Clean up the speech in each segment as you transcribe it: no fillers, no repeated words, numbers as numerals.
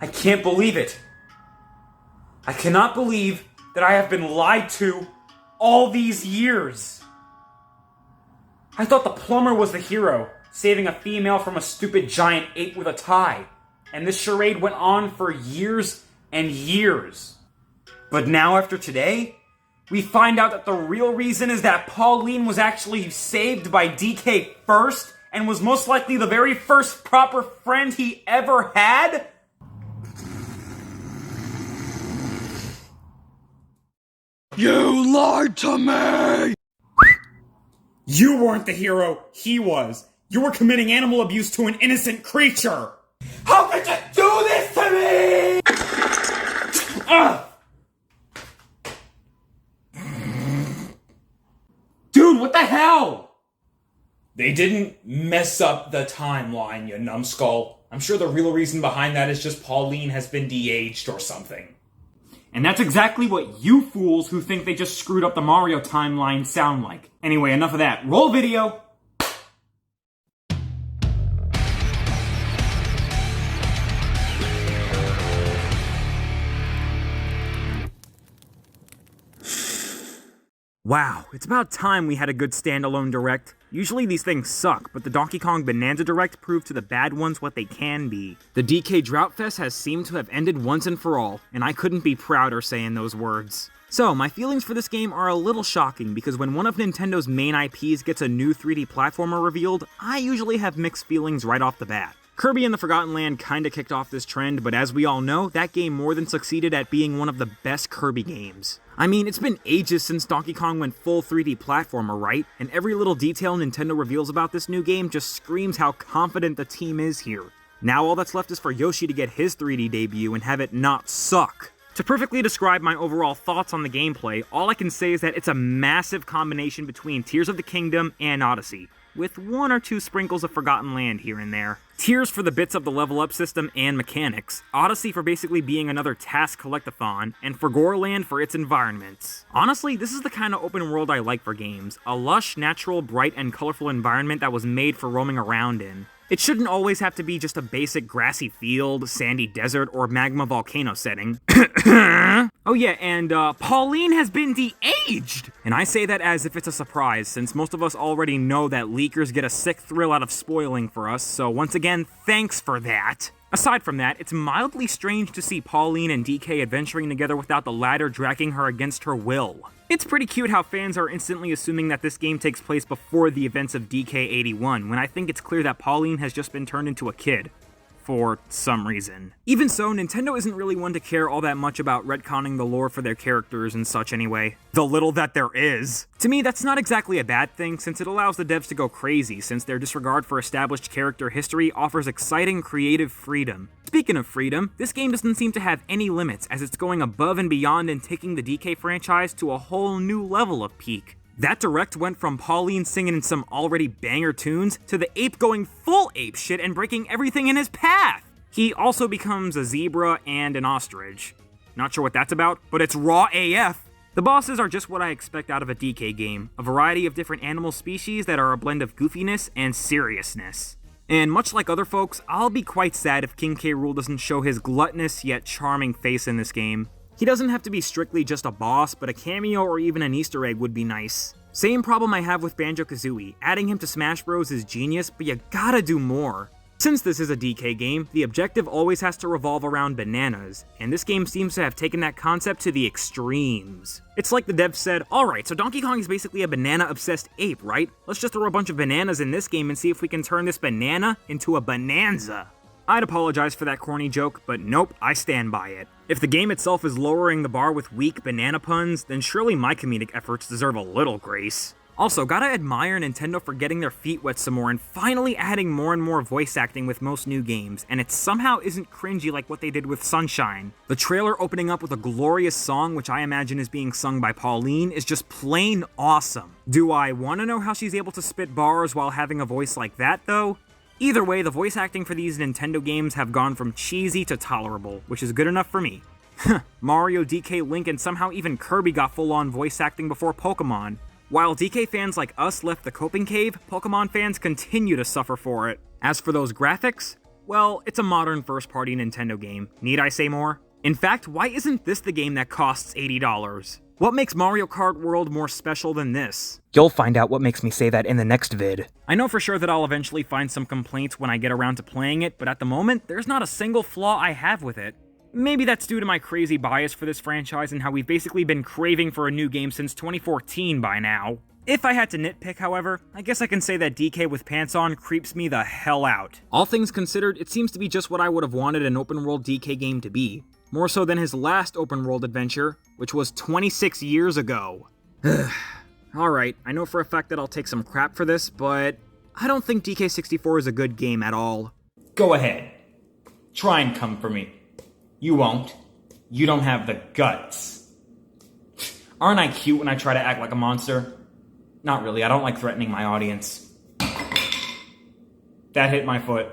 I can't believe it. I cannot believe that I have been lied to all these years. I thought the plumber was the hero, saving a female from a stupid giant ape with a tie. And this charade went on for years and years. But now after today, we find out that the real reason is that Pauline was actually saved by DK first and was most likely the very first proper friend he ever had? You lied to me! You weren't the hero, he was. You were committing animal abuse to an innocent creature! How could you do this to me?! Dude, what the hell?! They didn't mess up the timeline, you numbskull. I'm sure the real reason behind that is just Pauline has been de-aged or something. And that's exactly what you fools who think they just screwed up the Mario timeline sound like. Anyway, enough of that. Roll video! Wow, it's about time we had a good standalone direct. Usually these things suck, but the Donkey Kong Bananza direct proved to the bad ones what they can be. The DK Drought Fest has seemed to have ended once and for all, and I couldn't be prouder saying those words. So, my feelings for this game are a little shocking, because when one of Nintendo's main IPs gets a new 3D platformer revealed, I usually have mixed feelings right off the bat. Kirby and the Forgotten Land kinda kicked off this trend, but as we all know, that game more than succeeded at being one of the best Kirby games. I mean, it's been ages since Donkey Kong went full 3D platformer, right? And every little detail Nintendo reveals about this new game just screams how confident the team is here. Now all that's left is for Yoshi to get his 3D debut and have it not suck. To perfectly describe my overall thoughts on the gameplay, all I can say is that it's a massive combination between Tears of the Kingdom and Odyssey, with one or two sprinkles of Forgotten Land here and there. Tears for the bits of the level up system and mechanics, Odyssey for basically being another task collectathon, and Forgotten Land for its environments. Honestly, this is the kind of open world I like for games, a lush, natural, bright, and colorful environment that was made for roaming around in. It shouldn't always have to be just a basic grassy field, sandy desert, or magma volcano setting. Oh yeah, and Pauline has been de-aged! And I say that as if it's a surprise, since most of us already know that leakers get a sick thrill out of spoiling for us, so once again, thanks for that. Aside from that, it's mildly strange to see Pauline and DK adventuring together without the latter dragging her against her will. It's pretty cute how fans are instantly assuming that this game takes place before the events of DK81, when I think it's clear that Pauline has just been turned into a kid. For some reason. Even so, Nintendo isn't really one to care all that much about retconning the lore for their characters and such anyway. The little that there is. To me, that's not exactly a bad thing, since it allows the devs to go crazy, since their disregard for established character history offers exciting creative freedom. Speaking of freedom, this game doesn't seem to have any limits, as it's going above and beyond and taking the DK franchise to a whole new level of peak. That direct went from Pauline singing some already banger tunes to the ape going full ape shit and breaking everything in his path. He also becomes a zebra and an ostrich. Not sure what that's about, but it's raw AF. The bosses are just what I expect out of a DK game, a variety of different animal species that are a blend of goofiness and seriousness. And much like other folks, I'll be quite sad if King K. Rool doesn't show his gluttonous yet charming face in this game. He doesn't have to be strictly just a boss, but a cameo or even an Easter egg would be nice. Same problem I have with Banjo-Kazooie. Adding him to Smash Bros is genius, but you gotta do more. Since this is a DK game, the objective always has to revolve around bananas, and this game seems to have taken that concept to the extremes. It's like the devs said, alright, so Donkey Kong is basically a banana-obsessed ape, right? Let's just throw a bunch of bananas in this game and see if we can turn this banana into a bonanza. I'd apologize for that corny joke, but nope, I stand by it. If the game itself is lowering the bar with weak banana puns, then surely my comedic efforts deserve a little grace. Also, gotta admire Nintendo for getting their feet wet some more and finally adding more and more voice acting with most new games, and it somehow isn't cringy like what they did with Sunshine. The trailer opening up with a glorious song, which I imagine is being sung by Pauline, is just plain awesome. Do I want to know how she's able to spit bars while having a voice like that, though? Either way, the voice acting for these Nintendo games have gone from cheesy to tolerable, which is good enough for me. Mario, DK, Link, and somehow even Kirby got full-on voice acting before Pokemon. While DK fans like us left the coping cave, Pokemon fans continue to suffer for it. As for those graphics, Well, it's a modern first-party Nintendo game. Need I say more? In fact, why isn't this the game that costs $80? What makes Mario Kart World more special than this? You'll find out what makes me say that in the next vid. I know for sure that I'll eventually find some complaints when I get around to playing it, but at the moment, there's not a single flaw I have with it. Maybe that's due to my crazy bias for this franchise and how we've basically been craving for a new game since 2014 by now. If I had to nitpick, however, I guess I can say that DK with pants on creeps me the hell out. All things considered, it seems to be just what I would have wanted an open-world DK game to be. More so than his last open-world adventure, which was 26 years ago. Alright, I know for a fact that I'll take some crap for this, but I don't think DK64 is a good game at all. Go ahead. Try and come for me. You won't. You don't have the guts. Aren't I cute when I try to act like a monster? Not really, I don't like threatening my audience. That hit my foot.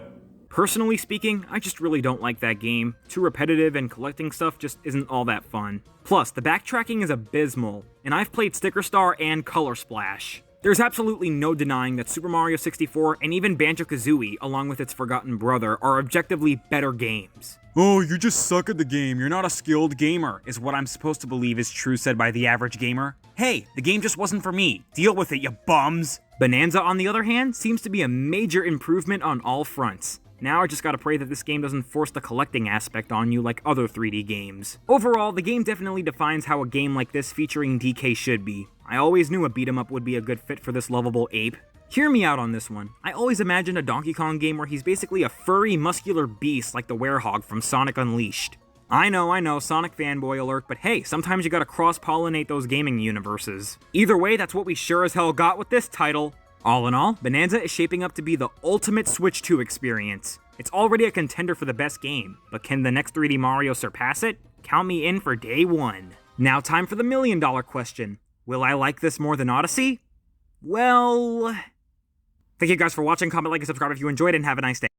Personally speaking, I just really don't like that game. Too repetitive and collecting stuff just isn't all that fun. Plus, the backtracking is abysmal, and I've played Sticker Star and Color Splash. There's absolutely no denying that Super Mario 64 and even Banjo-Kazooie, along with its forgotten brother, are objectively better games. Oh, you just suck at the game, you're not a skilled gamer, is what I'm supposed to believe is true said by the average gamer. Hey, the game just wasn't for me. Deal with it, you bums! Bananza, on the other hand, seems to be a major improvement on all fronts. Now I just gotta pray that this game doesn't force the collecting aspect on you like other 3D games. Overall, the game definitely defines how a game like this featuring DK should be. I always knew a beat-em-up would be a good fit for this lovable ape. Hear me out on this one. I always imagined a Donkey Kong game where he's basically a furry, muscular beast like the werehog from Sonic Unleashed. I know, Sonic fanboy alert, but hey, sometimes you gotta cross-pollinate those gaming universes. Either way, that's what we sure as hell got with this title. All in all, Bananza is shaping up to be the ultimate Switch 2 experience. It's already a contender for the best game, but can the next 3D Mario surpass it? Count me in for day one. Now time for the million-dollar question. Will I like this more than Odyssey? Well... Thank you guys for watching, comment, like, and subscribe if you enjoyed, and have a nice day.